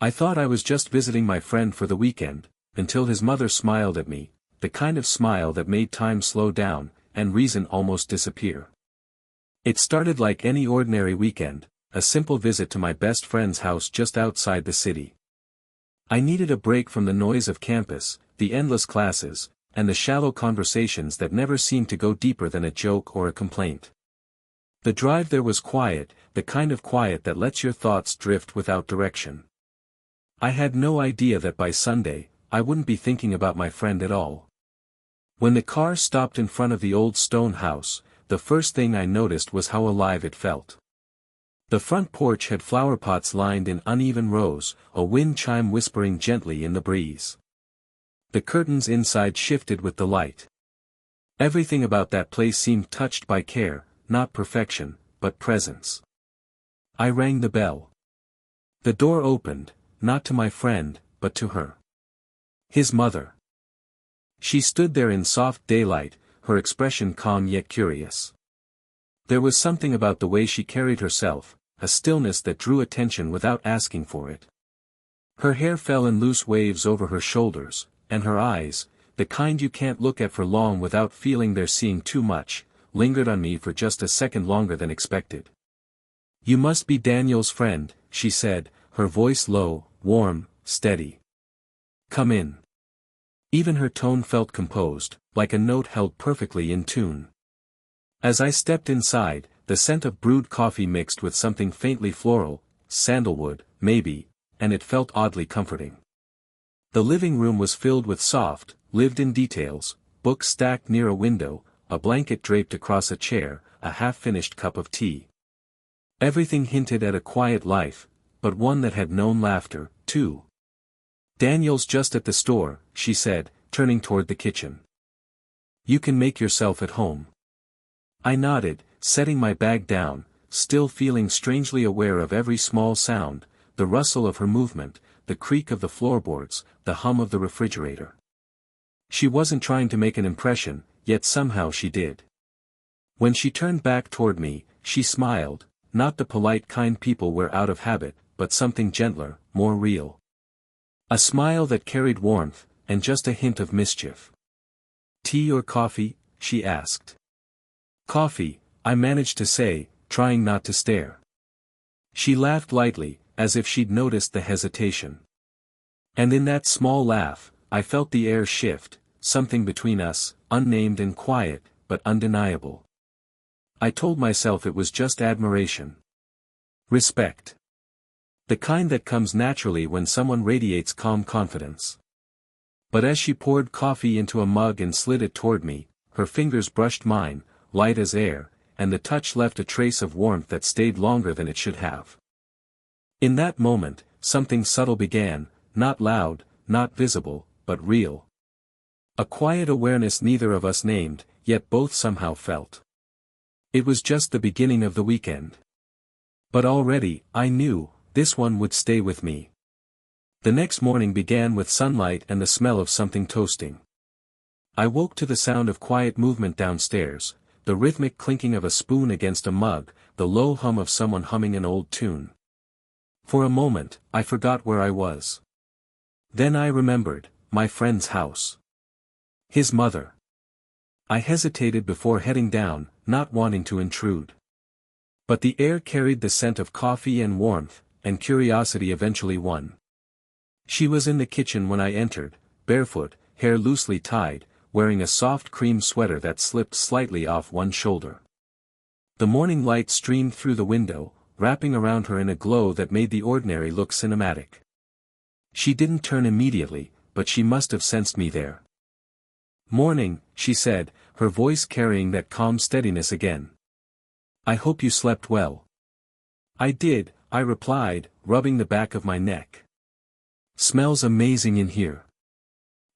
I thought I was just visiting my friend for the weekend, until his mother smiled at me, the kind of smile that made time slow down, and reason almost disappear. It started like any ordinary weekend, a simple visit to my best friend's house just outside the city. I needed a break from the noise of campus, the endless classes, and the shallow conversations that never seemed to go deeper than a joke or a complaint. The drive there was quiet, the kind of quiet that lets your thoughts drift without direction. I had no idea that by Sunday, I wouldn't be thinking about my friend at all. When the car stopped in front of the old stone house, the first thing I noticed was how alive it felt. The front porch had flower pots lined in uneven rows, a wind chime whispering gently in the breeze. The curtains inside shifted with the light. Everything about that place seemed touched by care, not perfection, but presence. I rang the bell. The door opened, not to my friend, but to her. His mother. She stood there in soft daylight, her expression calm yet curious. There was something about the way she carried herself, a stillness that drew attention without asking for it. Her hair fell in loose waves over her shoulders, and her eyes, the kind you can't look at for long without feeling they're seeing too much, lingered on me for just a second longer than expected. "You must be Daniel's friend," she said, her voice low, warm, steady. "Come in." Even her tone felt composed, like a note held perfectly in tune. As I stepped inside, the scent of brewed coffee mixed with something faintly floral, sandalwood, maybe, and it felt oddly comforting. The living room was filled with soft, lived-in details, books stacked near a window, a blanket draped across a chair, a half-finished cup of tea. Everything hinted at a quiet life, but one that had known laughter, too. "Daniel's just at the store," she said, turning toward the kitchen. "You can make yourself at home." I nodded, setting my bag down, still feeling strangely aware of every small sound, the rustle of her movement, the creak of the floorboards, the hum of the refrigerator. She wasn't trying to make an impression, yet somehow she did. When she turned back toward me, she smiled, not the polite kind people wear out of habit, but something gentler, more real. A smile that carried warmth, and just a hint of mischief. "Tea or coffee?" she asked. "Coffee," I managed to say, trying not to stare. She laughed lightly, as if she'd noticed the hesitation. And in that small laugh, I felt the air shift, something between us, unnamed and quiet, but undeniable. I told myself it was just admiration. Respect. The kind that comes naturally when someone radiates calm confidence. But as she poured coffee into a mug and slid it toward me, her fingers brushed mine, light as air, and the touch left a trace of warmth that stayed longer than it should have. In that moment, something subtle began, not loud, not visible, but real. A quiet awareness neither of us named, yet both somehow felt. It was just the beginning of the weekend. But already, I knew, this one would stay with me. The next morning began with sunlight and the smell of something toasting. I woke to the sound of quiet movement downstairs, the rhythmic clinking of a spoon against a mug, the low hum of someone humming an old tune. For a moment, I forgot where I was. Then I remembered, my friend's house. His mother. I hesitated before heading down, not wanting to intrude. But the air carried the scent of coffee and warmth, and curiosity eventually won. She was in the kitchen when I entered, barefoot, hair loosely tied, wearing a soft cream sweater that slipped slightly off one shoulder. The morning light streamed through the window, wrapping around her in a glow that made the ordinary look cinematic. She didn't turn immediately, but she must have sensed me there. "Morning," she said, her voice carrying that calm steadiness again. "I hope you slept well." "I did," I replied, rubbing the back of my neck. "Smells amazing in here."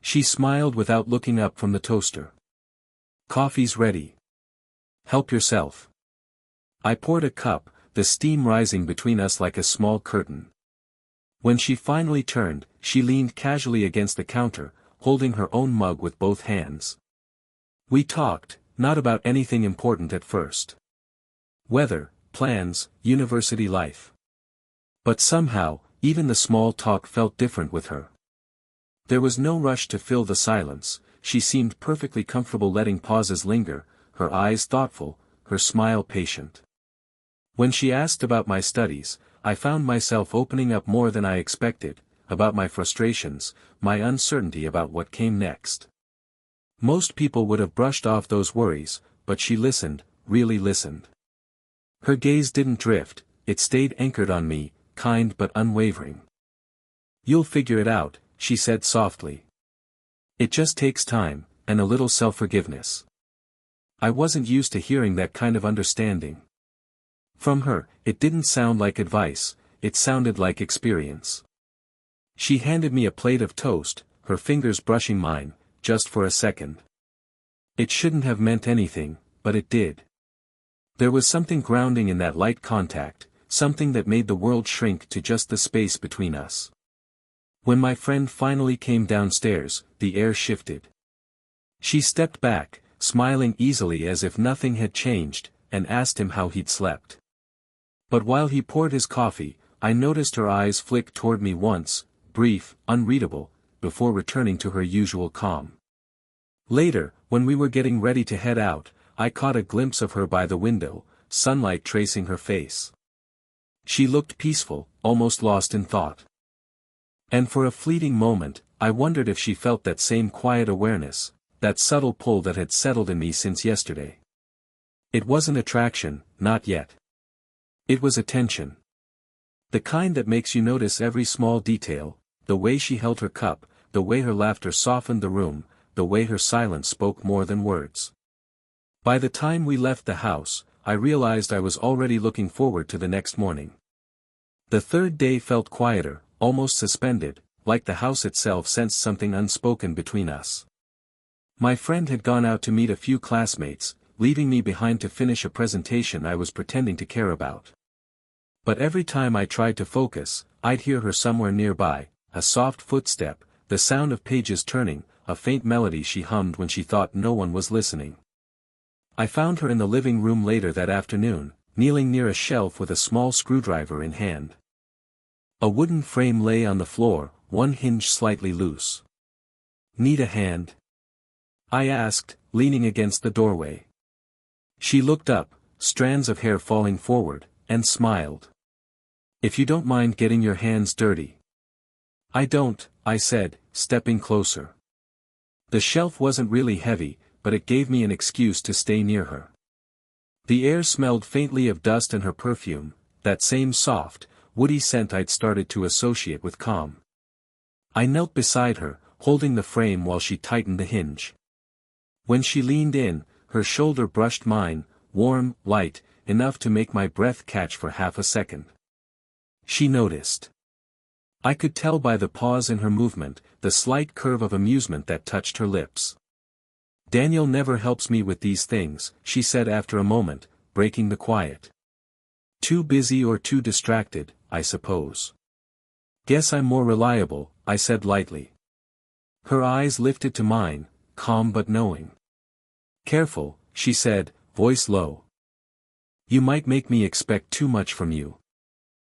She smiled without looking up from the toaster. "Coffee's ready. Help yourself." I poured a cup, the steam rising between us like a small curtain. When she finally turned, she leaned casually against the counter, holding her own mug with both hands. We talked, not about anything important at first. Weather, plans, university life. But somehow, Even the small talk felt different with her. There was no rush to fill the silence, she seemed perfectly comfortable letting pauses linger, her eyes thoughtful, her smile patient. When she asked about my studies, I found myself opening up more than I expected, about my frustrations, my uncertainty about what came next. Most people would have brushed off those worries, but she listened, really listened. Her gaze didn't drift, it stayed anchored on me, kind but unwavering. "You'll figure it out," she said softly. "It just takes time, and a little self-forgiveness." I wasn't used to hearing that kind of understanding. From her, it didn't sound like advice, it sounded like experience. She handed me a plate of toast, her fingers brushing mine, just for a second. It shouldn't have meant anything, but it did. There was something grounding in that light contact, something that made the world shrink to just the space between us. When my friend finally came downstairs, the air shifted. She stepped back, smiling easily as if nothing had changed, and asked him how he'd slept. But while he poured his coffee, I noticed her eyes flick toward me once, brief, unreadable, before returning to her usual calm. Later, when we were getting ready to head out, I caught a glimpse of her by the window, sunlight tracing her face. She looked peaceful, almost lost in thought. And for a fleeting moment, I wondered if she felt that same quiet awareness, that subtle pull that had settled in me since yesterday. It wasn't attraction, not yet. It was attention. The kind that makes you notice every small detail, the way she held her cup, the way her laughter softened the room, the way her silence spoke more than words. By the time we left the house, I realized I was already looking forward to the next morning. The third day felt quieter, almost suspended, like the house itself sensed something unspoken between us. My friend had gone out to meet a few classmates, leaving me behind to finish a presentation I was pretending to care about. But every time I tried to focus, I'd hear her somewhere nearby, a soft footstep, the sound of pages turning, a faint melody she hummed when she thought no one was listening. I found her in the living room later that afternoon, kneeling near a shelf with a small screwdriver in hand. A wooden frame lay on the floor, one hinge slightly loose. "Need a hand?" I asked, leaning against the doorway. She looked up, strands of hair falling forward, and smiled. "If you don't mind getting your hands dirty." "I don't," I said, stepping closer. The shelf wasn't really heavy, but it gave me an excuse to stay near her. The air smelled faintly of dust and her perfume, that same soft, woody scent I'd started to associate with calm. I knelt beside her, holding the frame while she tightened the hinge. When she leaned in, her shoulder brushed mine, warm, light, enough to make my breath catch for half a second. She noticed. I could tell by the pause in her movement, the slight curve of amusement that touched her lips. "Daniel never helps me with these things," she said after a moment, breaking the quiet. "Too busy or too distracted, I suppose." "Guess I'm more reliable," I said lightly. Her eyes lifted to mine, calm but knowing. "Careful," she said, voice low. "You might make me expect too much from you."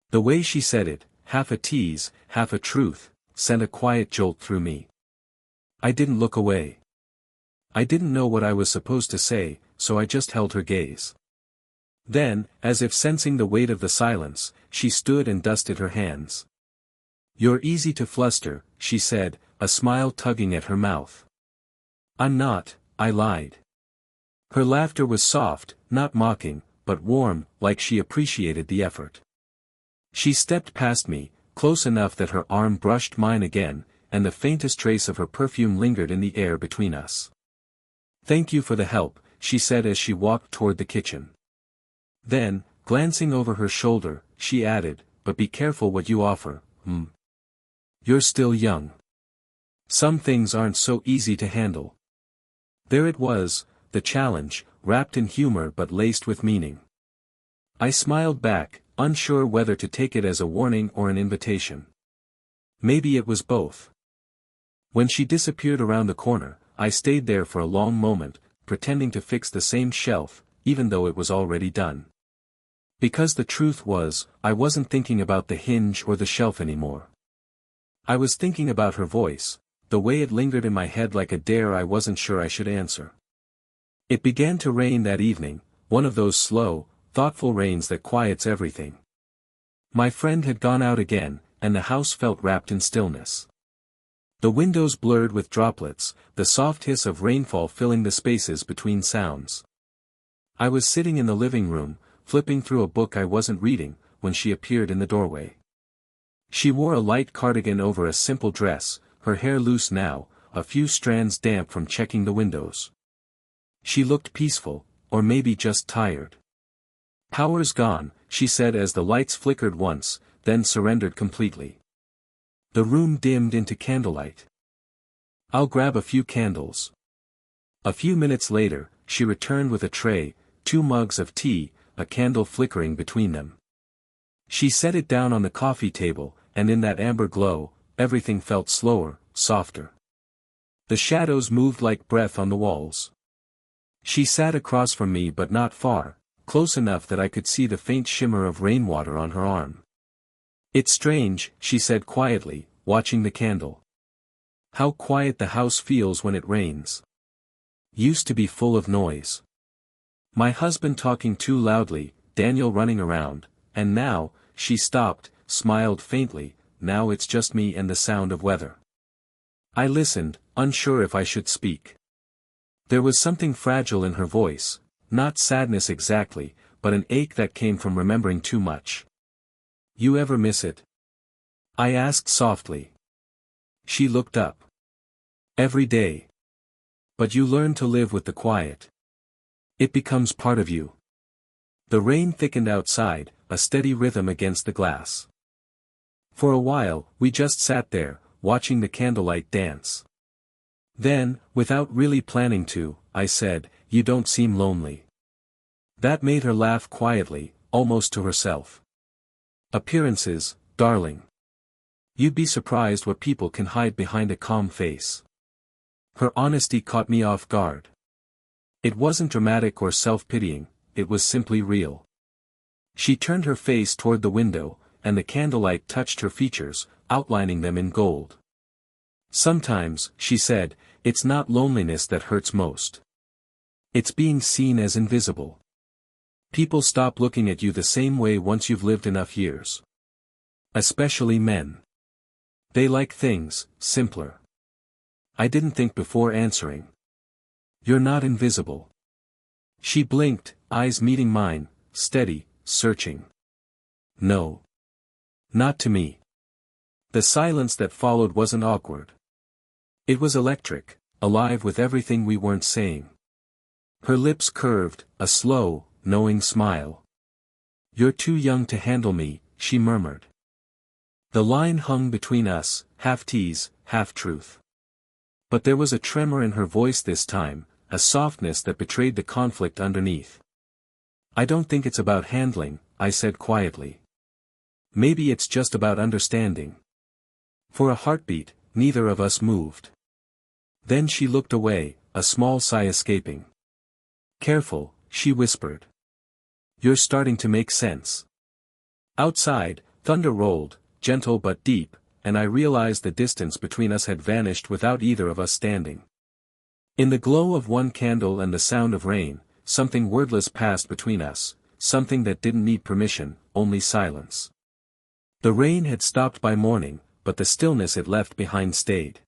The way she said it, half a tease, half a truth, sent a quiet jolt through me. I didn't look away. I didn't know what I was supposed to say, so I just held her gaze. Then, as if sensing the weight of the silence, she stood and dusted her hands. "You're easy to fluster," she said, a smile tugging at her mouth. "I'm not," I lied. Her laughter was soft, not mocking, but warm, like she appreciated the effort. She stepped past me, close enough that her arm brushed mine again, and the faintest trace of her perfume lingered in the air between us. "Thank you for the help," she said as she walked toward the kitchen. Then, glancing over her shoulder, she added, "But be careful what you offer, You're still young. Some things aren't so easy to handle." There it was, the challenge, wrapped in humor but laced with meaning. I smiled back, unsure whether to take it as a warning or an invitation. Maybe it was both. When she disappeared around the corner, I stayed there for a long moment, pretending to fix the same shelf, even though it was already done. Because the truth was, I wasn't thinking about the hinge or the shelf anymore. I was thinking about her voice, the way it lingered in my head like a dare I wasn't sure I should answer. It began to rain that evening, one of those slow, thoughtful rains that quiets everything. My friend had gone out again, and the house felt wrapped in stillness. The windows blurred with droplets, the soft hiss of rainfall filling the spaces between sounds. I was sitting in the living room, flipping through a book I wasn't reading, when she appeared in the doorway. She wore a light cardigan over a simple dress, her hair loose now, a few strands damp from checking the windows. She looked peaceful, or maybe just tired. "Power's gone," she said as the lights flickered once, then surrendered completely. The room dimmed into candlelight. "I'll grab a few candles." A few minutes later, she returned with a tray, 2 mugs of tea, a candle flickering between them. She set it down on the coffee table, and in that amber glow, everything felt slower, softer. The shadows moved like breath on the walls. She sat across from me but not far, close enough that I could see the faint shimmer of rainwater on her arm. "It's strange," she said quietly, watching the candle. "How quiet the house feels when it rains. Used to be full of noise. My husband talking too loudly, Daniel running around, and now," she stopped, smiled faintly, "now it's just me and the sound of weather." I listened, unsure if I should speak. There was something fragile in her voice, not sadness exactly, but an ache that came from remembering too much. "You ever miss it?" I asked softly. She looked up. "Every day. But you learn to live with the quiet. It becomes part of you." The rain thickened outside, a steady rhythm against the glass. For a while, we just sat there, watching the candlelight dance. Then, without really planning to, I said, "You don't seem lonely." That made her laugh quietly, almost to herself. "Appearances, darling. You'd be surprised what people can hide behind a calm face." Her honesty caught me off guard. It wasn't dramatic or self-pitying, it was simply real. She turned her face toward the window, and the candlelight touched her features, outlining them in gold. "Sometimes," she said, "it's not loneliness that hurts most. It's being seen as invisible. People stop looking at you the same way once you've lived enough years. Especially men. They like things simpler." I didn't think before answering. "You're not invisible." She blinked, eyes meeting mine, steady, searching. "No. Not to me." The silence that followed wasn't awkward. It was electric, alive with everything we weren't saying. Her lips curved, a slow, knowing smile. "You're too young to handle me," she murmured. The line hung between us, half tease, half truth. But there was a tremor in her voice this time, a softness that betrayed the conflict underneath. "I don't think it's about handling," I said quietly. "Maybe it's just about understanding." For a heartbeat, neither of us moved. Then she looked away, a small sigh escaping. "Careful," she whispered. "You're starting to make sense." Outside, thunder rolled, gentle but deep, and I realized the distance between us had vanished without either of us standing. In the glow of one candle and the sound of rain, something wordless passed between us, something that didn't need permission, only silence. The rain had stopped by morning, but the stillness it left behind stayed.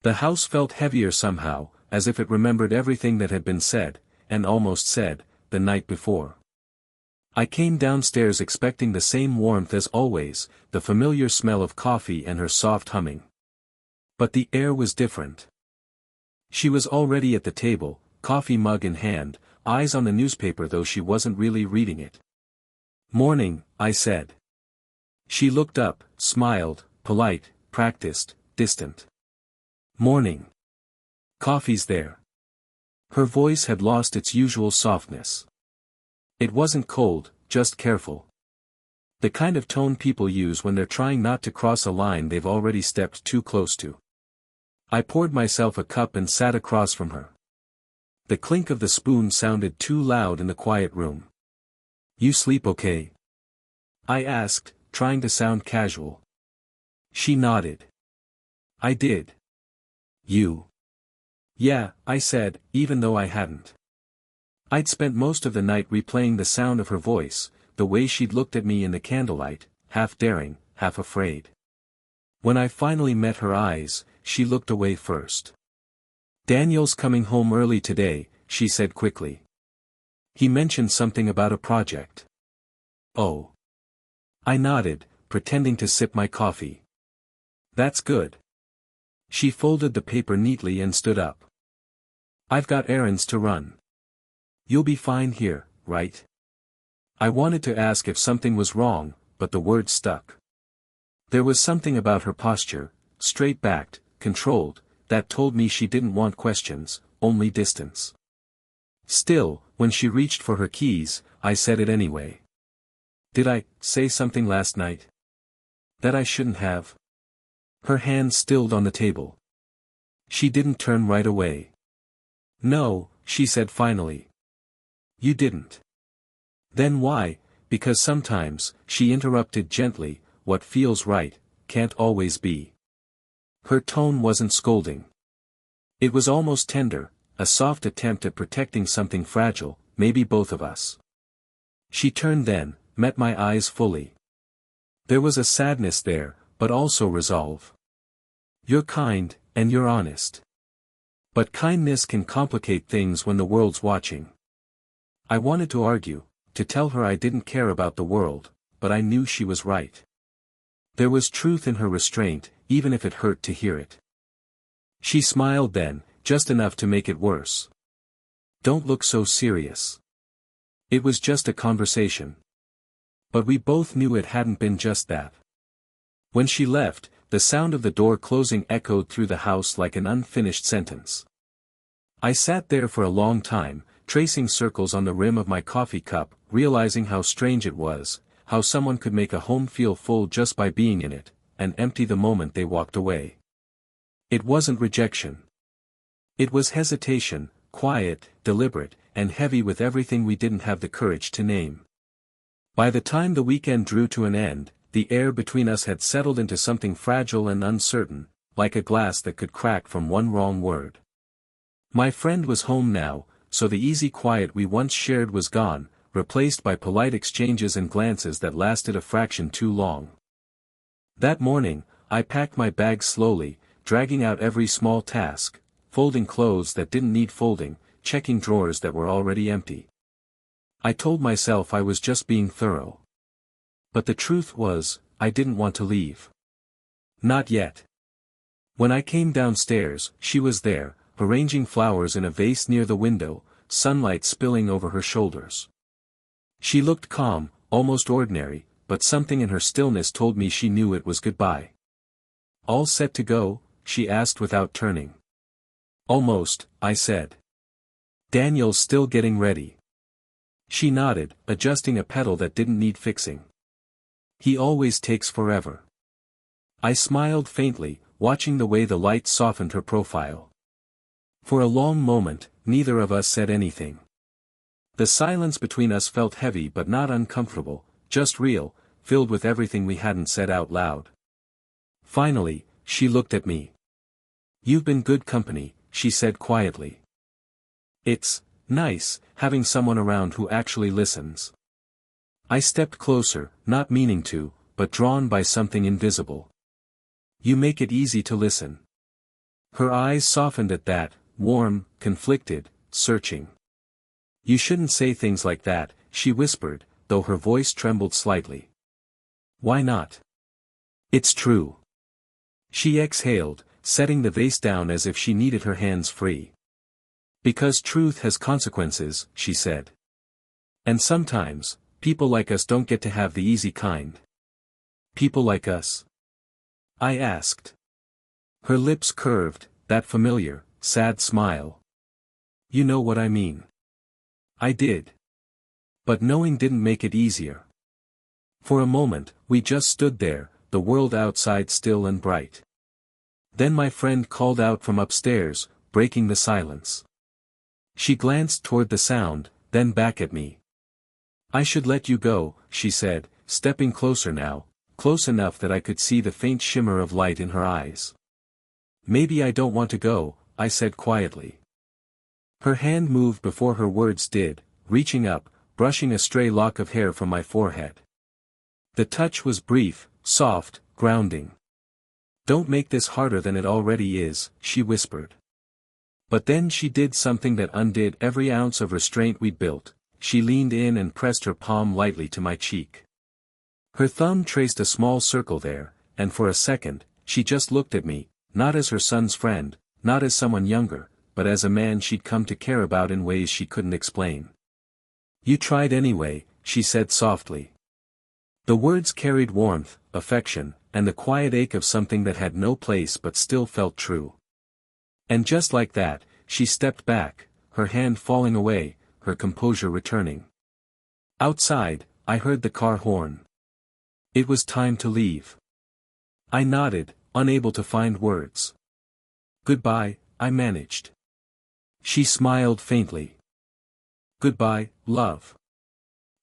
The house felt heavier somehow, as if it remembered everything that had been said, and almost said, the night before. I came downstairs expecting the same warmth as always, the familiar smell of coffee and her soft humming. But the air was different. She was already at the table, coffee mug in hand, eyes on the newspaper though she wasn't really reading it. "Morning," I said. She looked up, smiled, polite, practiced, distant. "Morning. Coffee's there." Her voice had lost its usual softness. It wasn't cold, just careful. The kind of tone people use when they're trying not to cross a line they've already stepped too close to. I poured myself a cup and sat across from her. The clink of the spoon sounded too loud in the quiet room. You sleep okay? I asked, trying to sound casual. She nodded. I did. You? Yeah, I said, even though I hadn't. I'd spent most of the night replaying the sound of her voice, the way she'd looked at me in the candlelight, half daring, half afraid. When I finally met her eyes, she looked away first. Daniel's coming home early today, she said quickly. He mentioned something about a project. Oh. I nodded, pretending to sip my coffee. That's good. She folded the paper neatly and stood up. I've got errands to run. You'll be fine here, right? I wanted to ask if something was wrong, but the words stuck. There was something about her posture, straight-backed, controlled, that told me she didn't want questions, only distance. Still, when she reached for her keys, I said it anyway. Did I say something last night that I shouldn't have? Her hand stilled on the table. She didn't turn right away. No, she said finally. You didn't. Then why? Because sometimes, she interrupted gently, what feels right, can't always be. Her tone wasn't scolding. It was almost tender, a soft attempt at protecting something fragile, maybe both of us. She turned then, met my eyes fully. There was a sadness there, but also resolve. You're kind, and you're honest. But kindness can complicate things when the world's watching. I wanted to argue, to tell her I didn't care about the world, but I knew she was right. There was truth in her restraint, even if it hurt to hear it. She smiled then, just enough to make it worse. Don't look so serious. It was just a conversation. But we both knew it hadn't been just that. When she left, the sound of the door closing echoed through the house like an unfinished sentence. I sat there for a long time, tracing circles on the rim of my coffee cup, realizing how strange it was, how someone could make a home feel full just by being in it, and empty the moment they walked away. It wasn't rejection. It was hesitation, quiet, deliberate, and heavy with everything we didn't have the courage to name. By the time the weekend drew to an end, the air between us had settled into something fragile and uncertain, like a glass that could crack from one wrong word. My friend was home now, so the easy quiet we once shared was gone, replaced by polite exchanges and glances that lasted a fraction too long. That morning, I packed my bag slowly, dragging out every small task, folding clothes that didn't need folding, checking drawers that were already empty. I told myself I was just being thorough. But the truth was, I didn't want to leave. Not yet. When I came downstairs, she was there, arranging flowers in a vase near the window, sunlight spilling over her shoulders. She looked calm, almost ordinary, but something in her stillness told me she knew it was goodbye. All set to go? She asked without turning. Almost, I said. Daniel's still getting ready. She nodded, adjusting a pedal that didn't need fixing. He always takes forever. I smiled faintly, watching the way the light softened her profile. For a long moment, neither of us said anything. The silence between us felt heavy but not uncomfortable, just real, filled with everything we hadn't said out loud. Finally, she looked at me. You've been good company, she said quietly. It's nice, having someone around who actually listens. I stepped closer, not meaning to, but drawn by something invisible. You make it easy to listen. Her eyes softened at that, warm, conflicted, searching. You shouldn't say things like that, she whispered, though her voice trembled slightly. Why not? It's true. She exhaled, setting the vase down as if she needed her hands free. Because truth has consequences, she said. And sometimes, people like us don't get to have the easy kind. People like us? I asked. Her lips curved, that familiar, sad smile. You know what I mean. I did. But knowing didn't make it easier. For a moment, we just stood there, the world outside still and bright. Then my friend called out from upstairs, breaking the silence. She glanced toward the sound, then back at me. I should let you go, she said, stepping closer now, close enough that I could see the faint shimmer of light in her eyes. Maybe I don't want to go, I said quietly. Her hand moved before her words did, reaching up, brushing a stray lock of hair from my forehead. The touch was brief, soft, grounding. Don't make this harder than it already is, she whispered. But then she did something that undid every ounce of restraint we'd built. She leaned in and pressed her palm lightly to my cheek. Her thumb traced a small circle there, and for a second, she just looked at me, not as her son's friend, not as someone younger, but as a man she'd come to care about in ways she couldn't explain. You tried anyway, she said softly. The words carried warmth, affection, and the quiet ache of something that had no place but still felt true. And just like that, she stepped back, her hand falling away, her composure returning. Outside, I heard the car horn. It was time to leave. I nodded, unable to find words. Goodbye, I managed. She smiled faintly. Goodbye, love.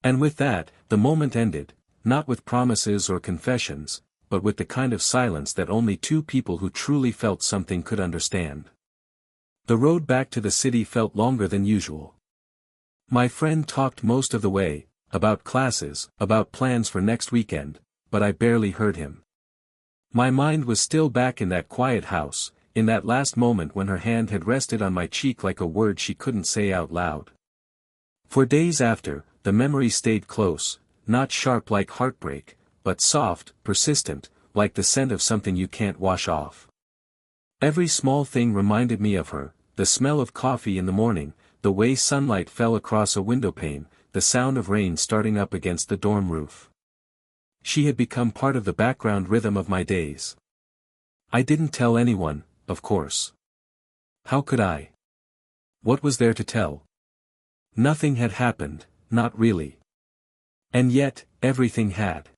And with that, the moment ended, not with promises or confessions, but with the kind of silence that only two people who truly felt something could understand. The road back to the city felt longer than usual. My friend talked most of the way, about classes, about plans for next weekend, but I barely heard him. My mind was still back in that quiet house, in that last moment when her hand had rested on my cheek like a word she couldn't say out loud. For days after, the memory stayed close, not sharp like heartbreak, but soft, persistent, like the scent of something you can't wash off. Every small thing reminded me of her, the smell of coffee in the morning, the way sunlight fell across a windowpane, the sound of rain starting up against the dorm roof. She had become part of the background rhythm of my days. I didn't tell anyone, of course. How could I? What was there to tell? Nothing had happened, not really. And yet, everything had.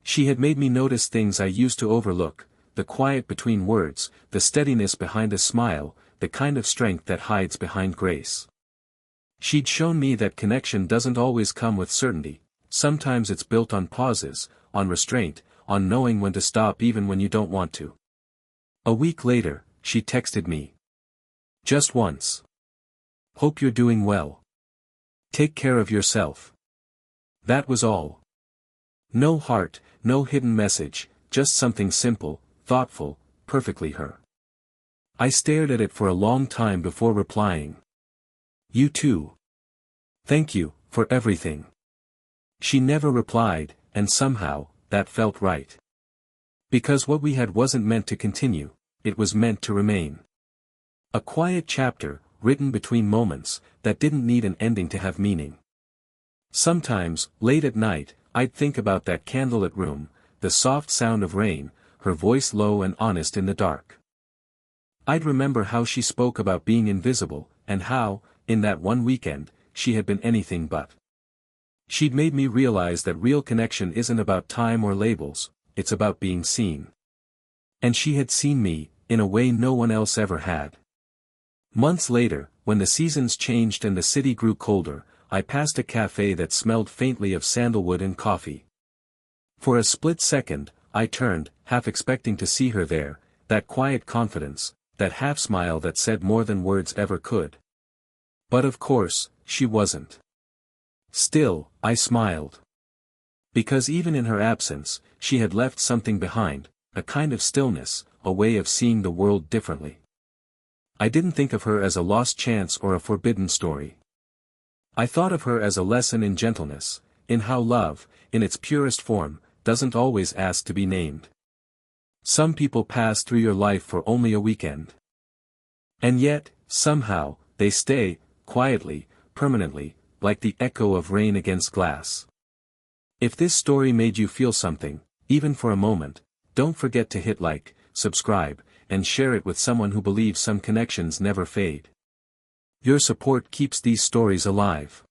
She had made me notice things I used to overlook, the quiet between words, the steadiness behind a smile, the kind of strength that hides behind grace. She'd shown me that connection doesn't always come with certainty, sometimes it's built on pauses, on restraint, on knowing when to stop even when you don't want to. A week later, she texted me. Just once. Hope you're doing well. Take care of yourself. That was all. No heart, no hidden message, just something simple, thoughtful, perfectly her. I stared at it for a long time before replying. You too. Thank you, for everything. She never replied, and somehow, that felt right. Because what we had wasn't meant to continue, it was meant to remain. A quiet chapter, written between moments, that didn't need an ending to have meaning. Sometimes, late at night, I'd think about that candlelit room, the soft sound of rain, her voice low and honest in the dark. I'd remember how she spoke about being invisible, and how, in that one weekend, she had been anything but. She'd made me realize that real connection isn't about time or labels, it's about being seen. And she had seen me, in a way no one else ever had. Months later, when the seasons changed and the city grew colder, I passed a cafe that smelled faintly of sandalwood and coffee. For a split second, I turned, half expecting to see her there, that quiet confidence, that half smile that said more than words ever could. But of course, she wasn't. Still, I smiled. Because even in her absence, she had left something behind, a kind of stillness, a way of seeing the world differently. I didn't think of her as a lost chance or a forbidden story. I thought of her as a lesson in gentleness, in how love, in its purest form, doesn't always ask to be named. Some people pass through your life for only a weekend. And yet, somehow, they stay, quietly, permanently, like the echo of rain against glass. If this story made you feel something, even for a moment, don't forget to hit like, subscribe, and share it with someone who believes some connections never fade. Your support keeps these stories alive.